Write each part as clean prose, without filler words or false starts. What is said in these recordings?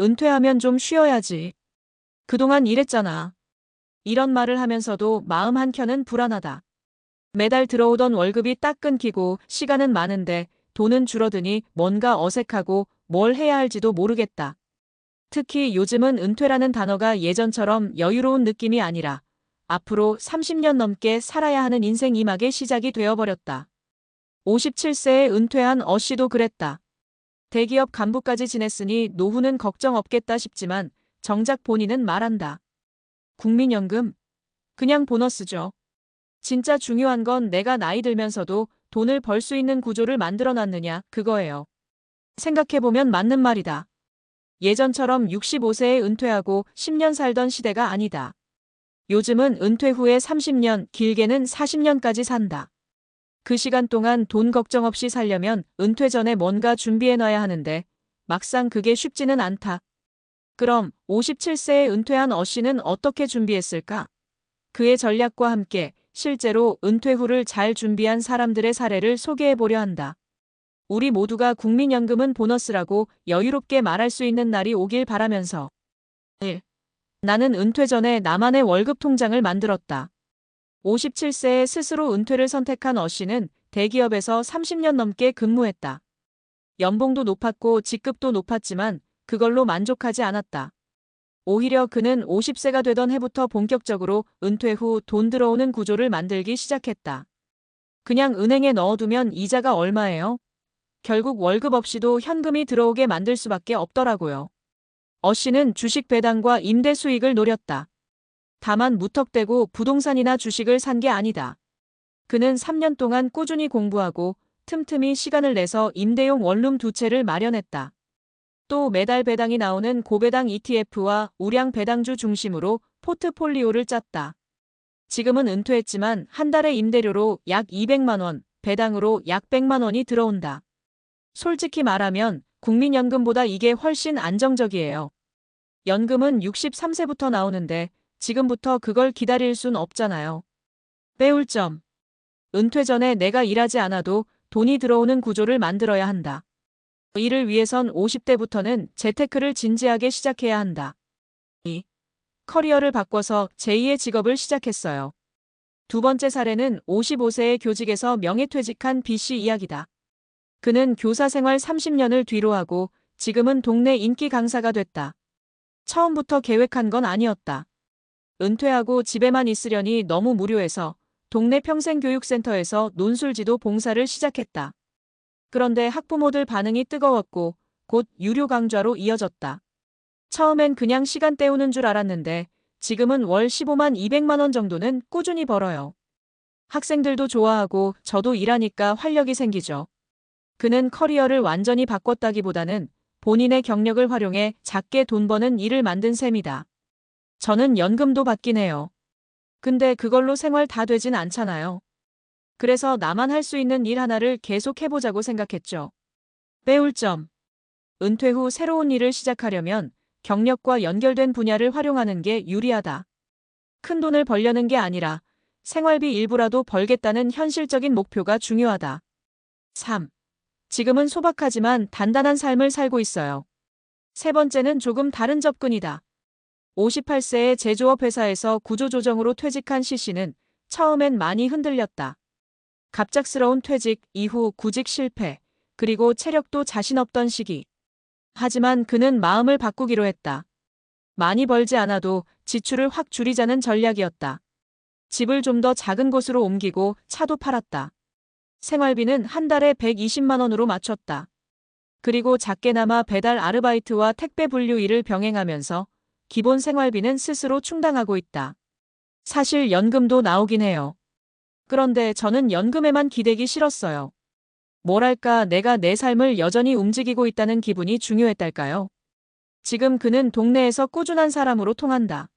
은퇴하면 좀 쉬어야지. 그동안 일했잖아. 이런 말을 하면서도 마음 한켠은 불안하다. 매달 들어오던 월급이 딱 끊기고 시간은 많은데 돈은 줄어드니 뭔가 어색하고 뭘 해야 할지도 모르겠다. 특히 요즘은 은퇴라는 단어가 예전처럼 여유로운 느낌이 아니라 앞으로 30년 넘게 살아야 하는 인생 이막의 시작이 되어버렸다. 57세에 은퇴한 어 씨도 그랬다. 대기업 간부까지 지냈으니 노후는 걱정 없겠다 싶지만 정작 본인은 말한다. 국민연금? 그냥 보너스죠. 진짜 중요한 건 내가 나이 들면서도 돈을 벌 수 있는 구조를 만들어 놨느냐 그거예요. 생각해보면 맞는 말이다. 예전처럼 65세에 은퇴하고 10년 살던 시대가 아니다. 요즘은 은퇴 후에 30년, 길게는 40년까지 산다. 그 시간 동안 돈 걱정 없이 살려면 은퇴 전에 뭔가 준비해놔야 하는데 막상 그게 쉽지는 않다. 그럼 57세에 은퇴한 어 씨는 어떻게 준비했을까? 그의 전략과 함께 실제로 은퇴 후를 잘 준비한 사람들의 사례를 소개해보려 한다. 우리 모두가 국민연금은 보너스라고 여유롭게 말할 수 있는 날이 오길 바라면서 1. 나는 은퇴 전에 나만의 월급 통장을 만들었다. 57세에 스스로 은퇴를 선택한 어 씨는 대기업에서 30년 넘게 근무했다. 연봉도 높았고 직급도 높았지만 그걸로 만족하지 않았다. 오히려 그는 50세가 되던 해부터 본격적으로 은퇴 후 돈 들어오는 구조를 만들기 시작했다. 그냥 은행에 넣어두면 이자가 얼마예요? 결국 월급 없이도 현금이 들어오게 만들 수밖에 없더라고요. 어 씨는 주식 배당과 임대 수익을 노렸다. 다만 무턱대고 부동산이나 주식을 산 게 아니다. 그는 3년 동안 꾸준히 공부하고 틈틈이 시간을 내서 임대용 원룸 2채를 마련했다. 또 매달 배당이 나오는 고배당 ETF와 우량 배당주 중심으로 포트폴리오를 짰다. 지금은 은퇴했지만 한 달의 임대료로 약 200만 원, 배당으로 약 100만 원이 들어온다. 솔직히 말하면 국민연금보다 이게 훨씬 안정적이에요. 연금은 63세부터 나오는데 지금부터 그걸 기다릴 순 없잖아요. 배울 점. 은퇴 전에 내가 일하지 않아도 돈이 들어오는 구조를 만들어야 한다. 이를 위해선 50대부터는 재테크를 진지하게 시작해야 한다. 2. 커리어를 바꿔서 제2의 직업을 시작했어요. 두 번째 사례는 55세의 교직에서 명예퇴직한 B씨 이야기다. 그는 교사 생활 30년을 뒤로 하고 지금은 동네 인기 강사가 됐다. 처음부터 계획한 건 아니었다. 은퇴하고 집에만 있으려니 너무 무료해서 동네 평생교육센터에서 논술지도 봉사를 시작했다. 그런데 학부모들 반응이 뜨거웠고 곧 유료 강좌로 이어졌다. 처음엔 그냥 시간 때우는 줄 알았는데 지금은 월 15만 200만 원 정도는 꾸준히 벌어요. 학생들도 좋아하고 저도 일하니까 활력이 생기죠. 그는 커리어를 완전히 바꿨다기보다는 본인의 경력을 활용해 작게 돈 버는 일을 만든 셈이다. 저는 연금도 받긴 해요. 근데 그걸로 생활 다 되진 않잖아요. 그래서 나만 할 수 있는 일 하나를 계속 해보자고 생각했죠. 배울 점. 은퇴 후 새로운 일을 시작하려면 경력과 연결된 분야를 활용하는 게 유리하다. 큰 돈을 벌려는 게 아니라 생활비 일부라도 벌겠다는 현실적인 목표가 중요하다. 3. 지금은 소박하지만 단단한 삶을 살고 있어요. 세 번째는 조금 다른 접근이다. 58세의 제조업 회사에서 구조조정으로 퇴직한 C씨는 처음엔 많이 흔들렸다. 갑작스러운 퇴직 이후 구직 실패, 그리고 체력도 자신 없던 시기. 하지만 그는 마음을 바꾸기로 했다. 많이 벌지 않아도 지출을 확 줄이자는 전략이었다. 집을 좀 더 작은 곳으로 옮기고 차도 팔았다. 생활비는 한 달에 120만 원으로 맞췄다. 그리고 작게나마 배달 아르바이트와 택배 분류 일을 병행하면서 기본 생활비는 스스로 충당하고 있다. 사실 연금도 나오긴 해요. 그런데 저는 연금에만 기대기 싫었어요. 뭐랄까 내가 내 삶을 여전히 움직이고 있다는 기분이 중요했달까요? 지금 그는 동네에서 꾸준한 사람으로 통한다.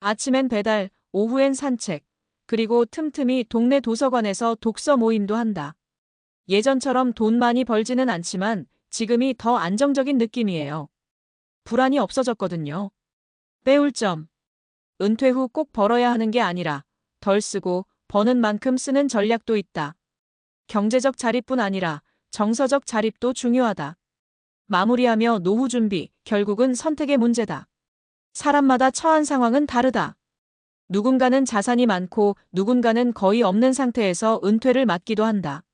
아침엔 배달, 오후엔 산책, 그리고 틈틈이 동네 도서관에서 독서 모임도 한다. 예전처럼 돈 많이 벌지는 않지만 지금이 더 안정적인 느낌이에요. 불안이 없어졌거든요. 배울 점. 은퇴 후 꼭 벌어야 하는 게 아니라 덜 쓰고 버는 만큼 쓰는 전략도 있다. 경제적 자립뿐 아니라 정서적 자립도 중요하다. 마무리하며 노후 준비, 결국은 선택의 문제다. 사람마다 처한 상황은 다르다. 누군가는 자산이 많고 누군가는 거의 없는 상태에서 은퇴를 맞기도 한다.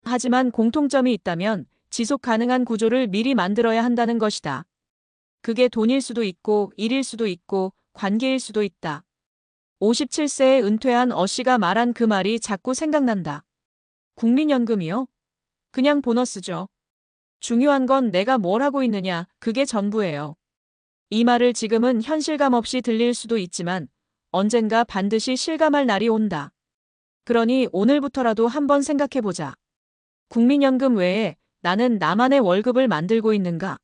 하지만 공통점이 있다면 지속 가능한 구조를 미리 만들어야 한다는 것이다. 그게 돈일 수도 있고 일일 수도 있고 관계일 수도 있다. 57세에 은퇴한 어씨가 말한 그 말이 자꾸 생각난다. 국민연금이요? 그냥 보너스죠. 중요한 건 내가 뭘 하고 있느냐, 그게 전부예요. 이 말을 지금은 현실감 없이 들릴 수도 있지만 언젠가 반드시 실감할 날이 온다. 그러니 오늘부터라도 한번 생각해보자. 국민연금 외에 나는 나만의 월급을 만들고 있는가?